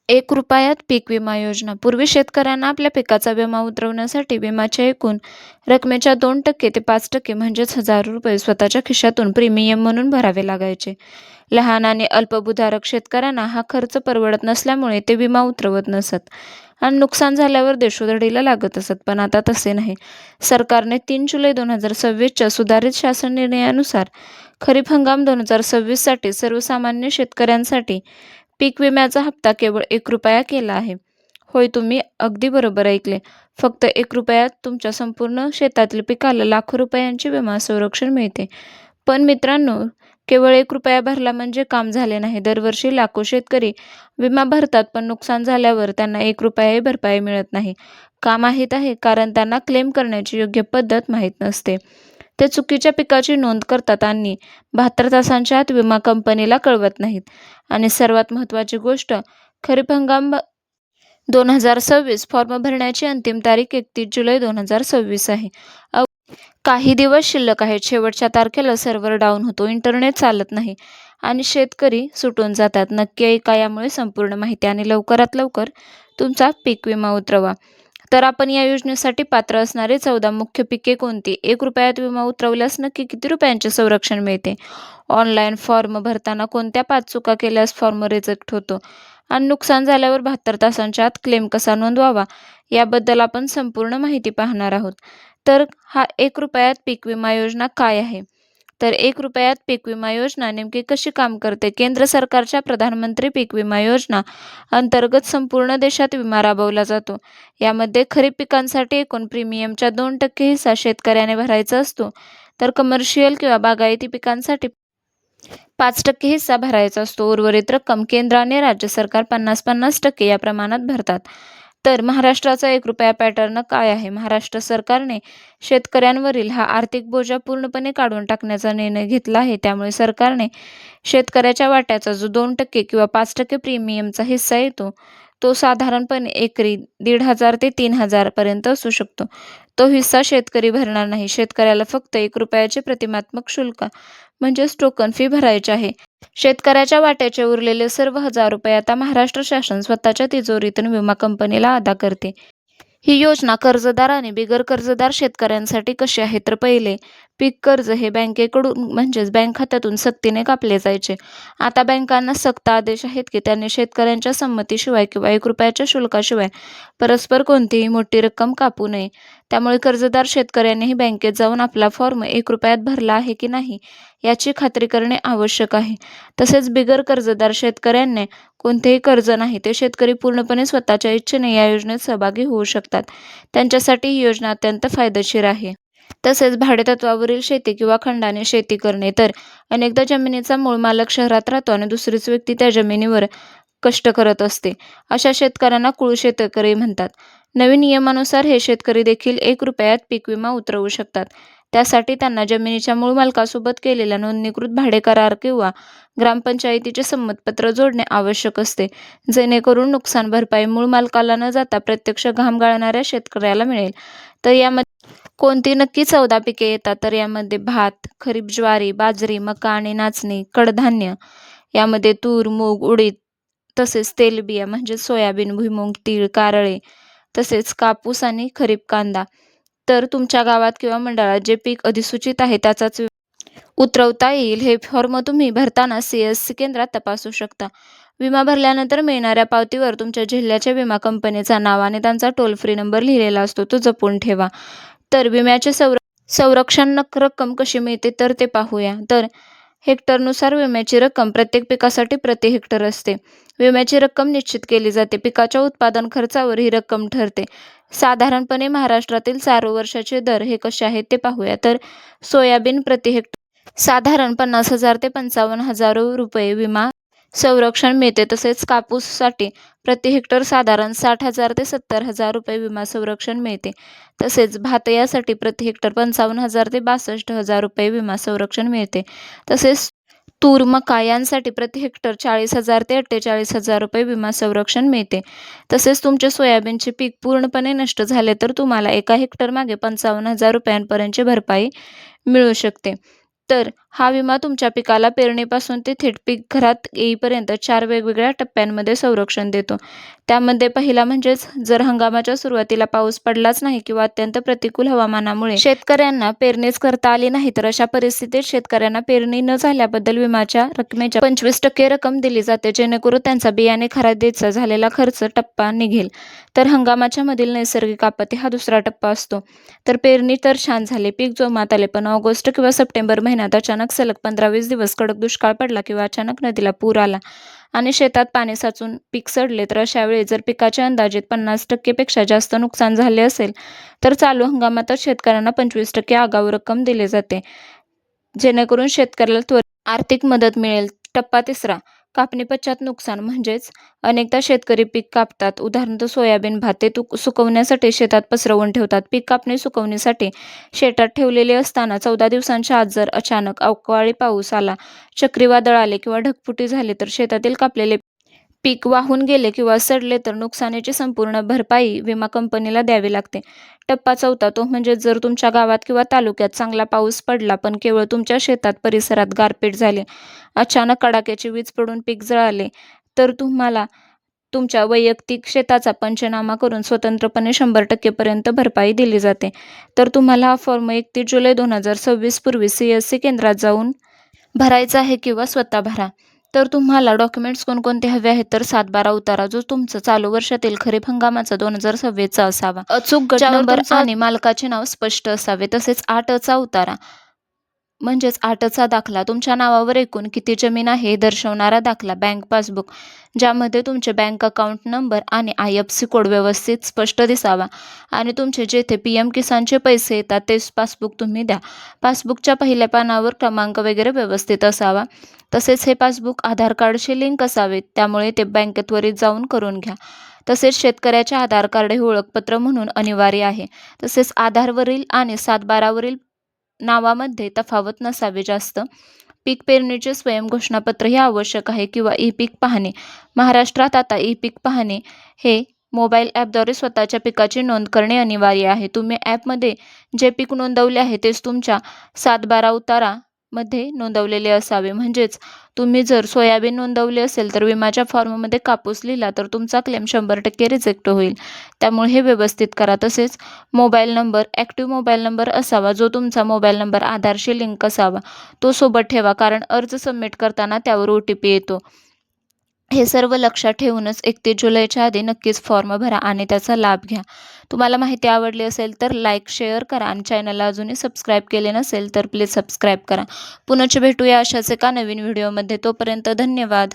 ₹1 पीक विमा योजना. पूर्वी शेतकऱ्यांना आपल्या पिकाचा विमा उतरवण्यासाठी विम्याच्या एकूण रकमेच्या 2% ते 5% म्हणजेच ₹1000 स्वतःच्या खिशातून प्रीमियम म्हणून भरावे लागायचे. लहान आणि अल्पभूधारक शेतकऱ्यांना हा खर्च परवडत नसल्यामुळे ते विमा उतरवत नसत आणि नुकसान झाल्यावर देशोधडीला लागत असत. पण आता तसे नाही. सरकारने 3 जुलै 2026च्या सुधारित शासन निर्णयानुसार खरीप हंगाम 2026 साठी सर्वसामान्य शेतकऱ्यांसाठी पीक विम्याचा हप्ता केवळ ₹1 केला आहे. होय, तुम्ही अगदी बरोबर ऐकले. फक्त ₹1 तुमच्या संपूर्ण शेतातील पिकाला लाखो रुपयांचे विमा संरक्षण मिळते. पण मित्रांनो, केवळ ₹1 भरला म्हणजे काम झाले नाही. दरवर्षी लाखो शेतकरी विमा भरतात, पण नुकसान झाल्यावर त्यांना ₹1ही भरपाई मिळत नाही. का माहीत आहे? कारण त्यांना क्लेम करण्याची योग्य पद्धत माहीत नसते. ते चुकीच्या पिकाची नोंद करतात आणि 72 तासांच्या आत विमा कंपनीला कळवत नाहीत. आणि सर्वात महत्त्वाची गोष्ट, खरीप हंगाम 2026 फॉर्म भरण्याची अंतिम तारीख 31 जुलै 2026 आहे. काही दिवस शिल्लक आहेत. शेवटच्या तारखेला सर्व्हर डाऊन होतो, इंटरनेट चालत नाही आणि शेतकरी सुटून जातात. नक्की ऐका, यामुळे संपूर्ण माहिती आणि लवकरात लवकर तुमचा पीक विमा उतरवा. तर आपण या योजनेसाठी पात्र असणारे 14 मुख्य पिके कोणती? ₹1 विमा उतरवल्यास नक्की किती रुपयांचे संरक्षण मिळते? ऑनलाईन फॉर्म भरताना कोणत्या 5 चुका केल्यास फॉर्म रिजेक्ट होतो? आणि नुकसान झाल्यावर 72 तासांच्या आत क्लेम कसा नोंदवावा? याबद्दल आपण संपूर्ण माहिती पाहणार आहोत. तर हा ₹1 पीक विमा योजना काय आहे? तर ₹1 पीक विमा योजना नेमकी कशी काम करते? केंद्र सरकारच्या प्रधानमंत्री पीक विमा योजना अंतर्गत संपूर्ण देशात विमा राबवला जातो. यामध्ये खरीप पिकांसाठी एकूण प्रीमियमच्या 2% हिस्सा शेतकऱ्याने भरायचा असतो, तर कमर्शियल किंवा बागायती पिकांसाठी 5% हिस्सा भरायचा असतो. उर्वरित रक्कम केंद्र आणि राज्य सरकार 50-50% या प्रमाणात भरतात. तर महाराष्ट्राचा ₹1 पॅटर्न काय आहे? महाराष्ट्र सरकारने शेतकऱ्यांवरील हा आर्थिक बोजा पूर्णपणे काढून टाकण्याचा निर्णय घेतला आहे. त्यामुळे सरकारने शेतकऱ्याच्या वाट्याचा जो 2% किंवा 5% प्रीमियमचा हिस्सा येतो, तो साधारणपणे एकरी 1,500 ते 3,000 पर्यंत असू शकतो. तो हिस्सा शेतकरी भरणार नाही. शेतकऱ्याला फक्त ₹1चे प्रतिमात्मक शुल्क म्हणजेच टोकन फी भरायचे आहे. शेतकऱ्याच्या वाट्याचे उरलेले सर्व ₹1000 आता महाराष्ट्र शासन स्वतःच्या तिजोरीतून विमा कंपनीला अदा करते. ही योजना कर्जदार आणि बिगर कर्जदार शेतकऱ्यांसाठी कशी आहे? तर पहिले, पीक कर्ज हे बँकेकडून म्हणजेच बँक खात्यातून सक्तीने कापले जायचे. आता बँकांना सक्त आदेश आहेत की त्यांनी शेतकऱ्यांच्या संमतीशिवाय किंवा ₹1च्या शुल्काशिवाय परस्पर कोणतीही मोठी रक्कम कापू नये. त्यामुळे कर्जदार शेतकऱ्यांनीही बँकेत जाऊन आपला फॉर्म ₹1 भरला आहे की नाही याची खात्री करणे आवश्यक आहे. तसेच बिगर कर्जदार शेतकऱ्यांना कोणतेही कर्ज नाही, ते शेतकरी पूर्णपणे स्वतःच्या इच्छेने या योजनेत सहभागी होऊ शकतात. त्यांच्यासाठी ही योजना अत्यंत फायदेशीर आहे. तसेच भाडेतत्त्वावरील शेती किंवा खंडाने शेती करणे. तर अनेकदा जमिनीचा मूळ मालक शहरात राहतो आणि दुसरीच व्यक्ती त्या जमिनीवर कष्ट करत असते. अशा शेतकऱ्यांना कुळ शेतकरी म्हणतात. नवीन नियमानुसार हे शेतकरी देखील ₹1 पीक विमा उतरवू शकतात. त्यासाठी त्यांना जमिनीच्या मूळ मालकासोबत केलेला नोंदणीकृत भाडे करार किंवा ग्रामपंचायतीचे संमतपत्र जोडणे आवश्यक असते, जेणेकरून नुकसान भरपाई मूळ मालकाला न जाता प्रत्यक्ष घाम गाळणाऱ्या शेतकऱ्याला मिळेल. तर यामध्ये कोणती नक्की 14 पिके येतात? तर यामध्ये भात, खरीप ज्वारी, बाजरी, मका आणि नाचणी, कडधान्य, यामध्ये तूर, मूग, उडीद, तसेच तेलबिया म्हणजे सोयाबीन, भुईमूग, तीळ, कारळे, तसेच कापूस आणि खरीप कांदा. तर तुमच्या गावात किंवा मंडळात जे पीक अधिसूचित आहे त्याचाच उतरवता येईल. हे फॉर्म तुम्ही भरताना CSC केंद्रात तपासू शकता. विमा भरल्यानंतर मिळणाऱ्या पावतीवर तुमच्या जिल्ह्याच्या विमा कंपनीचा नाव आणि त्यांचा टोल फ्री नंबर लिहिलेला असतो, तो जपून ठेवा. तर विम्याचे संरक्षण रक्कम कशी मिळते तर ते पाहूया. तर हेक्टरनुसार विम्याची रक्कम प्रत्येक पिकासाठी प्रति हेक्टर असते. विम्याची रक्कम निश्चित केली जाते. पिकाच्या उत्पादन खर्चावर ही रक्कम ठरते. साधारणपणे महाराष्ट्रातील चालू वर्षाचे दर हे कसे आहेत ते पाहूया. तर सोयाबीन प्रति हेक्टर साधारण 50,000 ते 55,000 रुपये विमा संरक्षण मिळते. तसेच कापूससाठी प्रति हेक्टर साधारण 60,000 ते 70,000 रुपये विमा संरक्षण मिळते. तसेच भात यासाठी प्रति हेक्टर 55,000 ते 62,000 रुपये विमा संरक्षण मिळते. तसेच तूर, मका यांसाठी प्रति हेक्टर 40,000 ते 48,000 रुपये विमा संरक्षण मिळते. तसेच तुमचे सोयाबीनचे पीक पूर्णपणे नष्ट झाले तर तुम्हाला 1 हेक्टर मागे 55,000 रुपयांपर्यंतची भरपाई मिळू शकते. तर हा विमा तुमच्या पिकाला पेरणीपासून ते थेट पीक घरात येईपर्यंत 4 वेगवेगळ्या टप्प्यांमध्ये संरक्षण देतो. त्यामध्ये पहिला म्हणजेच जर हंगामाच्या सुरुवातीला पाऊस पडलाच नाही किंवा अत्यंत प्रतिकूल हवामानामुळे शेतकऱ्यांना पेरणीच करता आली नाही, तर अशा परिस्थितीत शेतकऱ्यांना पेरणी न झाल्याबद्दल विम्याच्या रकमेच्या 25% रक्कम दिली जाते, जेणेकरून त्यांचा बियाणे खरेदीचा झालेला खर्च टप्पा निघेल. तर हंगामाच्या मधील नैसर्गिक आपत्ती हा दुसरा टप्पा असतो. तर पेरणी तर छान झाली, पीक जोमात आले, पण ऑगस्ट किंवा सप्टेंबर महिन्यात अचानक सलग 15-20 दिवस कडक दुष्काळ पडला किंवा अचानक नदीला पूर आला आणि शेतात पाणी साचून पीक सडले, तर अशा वेळी जर पिकाचे अंदाजित 50% पेक्षा जास्त नुकसान झाले असेल, तर चालू हंगामातच शेतकऱ्यांना 25% आगाऊ रक्कम दिली जाते, जेणेकरून शेतकऱ्याला त्वरित आर्थिक मदत मिळेल. टप्पा तिसरा, कापणी पश्चात नुकसान. म्हणजेच अनेकदा शेतकरी पीक कापतात, उदाहरणार्थ सोयाबीन, भात, ते सुकवण्यासाठी शेतात पसरवून ठेवतात. पीक कापणी सुकवणीसाठी शेतात ठेवलेले असताना 14 दिवसांच्या आत जर अचानक अवकाळी पाऊस आला, चक्रीवादळ आले किंवा ढगफुटी झाली, तर शेतातील कापलेले पीक वाहून गेले किंवा सडले, तर नुकसानीची संपूर्ण भरपाई विमा कंपनीला द्यावी लागते. टप्पा चौथा, तो म्हणजे जर तुमच्या गावात किंवा तालुक्यात चांगला पाऊस पडला, पण केवळ तुमच्या शेतात परिसरात गारपीट झाली, अचानक कडाक्याची वीज पडून पीक जळाले, तर तुम्हाला तुमच्या वैयक्तिक शेताचा पंचनामा करून स्वतंत्रपणे 100% पर्यंत भरपाई दिली जाते. तर तुम्हाला हा फॉर्म 31 जुलै 2026 पूर्वी CSC केंद्रात जाऊन भरायचा आहे किंवा स्वतः भरा. तर तुम्हाला डॉक्युमेंट्स कोणकोणते हवे आहेत, तर 7/12 उतारा, जो तुमचा चालू वर्षातील खरीप हंगामाचा 2026चा असावा. अचूक गट नंबर आणि मालकाचे नाव स्पष्ट असावे. तसेच 8चा उतारा म्हणजेच 8चा दाखला, तुमच्या नावावर एकूण किती जमीन आहे हे दर्शवणारा दाखला. बँक पासबुक, ज्यामध्ये तुमचे बँक अकाउंट नंबर आणि IFSC कोड व्यवस्थित स्पष्ट दिसावा आणि तुमचे जेथे PM किसानचे पैसे येतात तेच पासबुक तुम्ही द्या. पासबुकच्या पहिल्या पानावर क्रमांक वगैरे व्यवस्थित असावा. तसेच हे पासबुक आधार कार्डशी लिंक असावे, त्यामुळे ते बँकेत त्वरित जाऊन करून घ्या. तसेच शेतकऱ्याचे आधार कार्ड हे ओळखपत्र म्हणून अनिवार्य आहे. तसेच आधारवरील आणि 7/12वरील नावामध्ये तफावत नसावी जास्त. पीक पेरणीचे स्वयं घोषणापत्र हे आवश्यक आहे किंवा ई-पीक पाहणी. महाराष्ट्रात आता ई-पीक पाहणी हे मोबाईल ॲपद्वारे स्वतःच्या पिकाची नोंद करणे अनिवार्य आहे. तुम्ही ॲपमध्ये जे पीक नोंदवले आहे तेच तुमच्या 7/12 उतारा मध्ये नोंदवलेले असावे. म्हणजेच तुम्ही जर सोयाबीन नोंदवले असेल, तर विम्याच्या फॉर्ममध्ये कापूस लिहिला, तर तुमचा क्लेम 100% रिजेक्ट होईल. त्यामुळे हे व्यवस्थित करा. तसेच mobile number, active mobile number असावा, जो तुमचा मोबाईल नंबर आधारशी लिंक असावा, तो सोबत ठेवा, कारण अर्ज सबमिट करताना त्यावर OTP येतो. हे सर्व लक्षात ठेवूनच 31 जुलैच्या आधी नक्कीच फॉर्म भरा आणि त्याचा लाभ घ्या. तुम्हाला माहिती आवडली असेल तर लाईक, शेअर करा आणि चॅनलला अजूनही सबस्क्राईब केले नसेल तर प्लीज सबस्क्राईब करा. पुन्हा भेटूया अशाच एका नवीन व्हिडिओमध्ये. तोपर्यंत धन्यवाद.